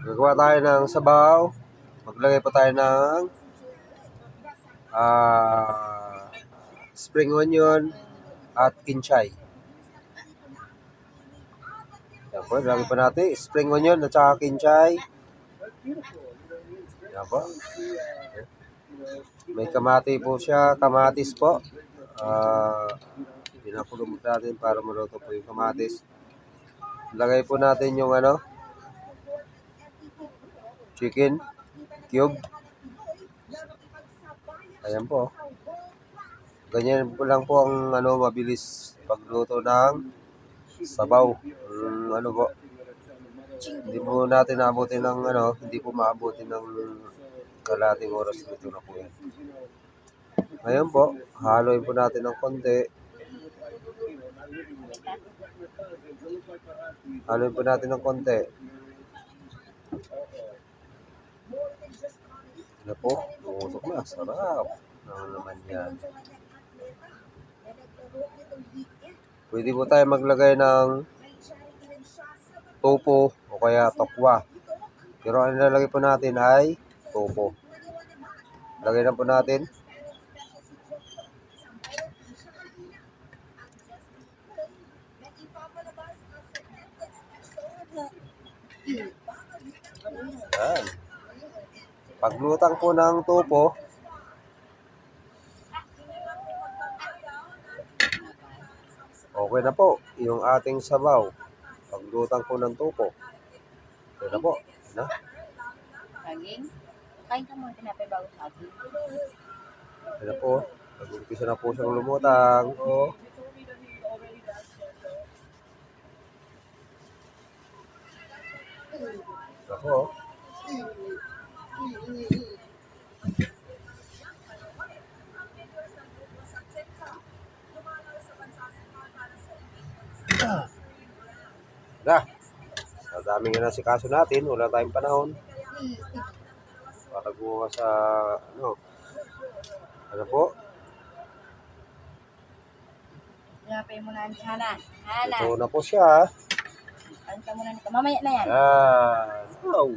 Gagawa tayo ng sabaw. Maglagay pa tayo ng spring onion at kinchay. Yan po, lagay pa natin spring onion at saka kinchay. Yan po. May kamati po siya, kamatis po. Pinakulong natin para maluto po yung kamatis. Lagay po natin yung chicken cube. Ayan po. Ganyan po lang po ang mabilis pagluto ng sabaw. Po. Hindi po natin naabutin ng hindi po maabutin ng kalating oras nito na po yan. Ngayon po, haluin po natin ng konti. Haluin po natin ng konti. Ano po? Tumusok na. Sarap. Ano naman yan. Pwede po tayo maglagay ng topo o kaya tokwa. Pero ang nilalagay po natin ay topo. Lagay na po natin. Yan. Paglutang po ng topo, okay na po yung ating sabaw. Paglutang po ng topo. Okay na po. Na? Saging? Kain ka muna tinapay bago saging. Okay na po. Nag-umpisa na po siyang lumutang. O. Ako. Na. Sa daming inasikaso natin, wala tayong panahon. Para gumawa sa ano po? Tinapay mo na ni Hana. Hana. Ito na po siya. Kain ka muna nito. Mamaya na yan. Yan. Oh.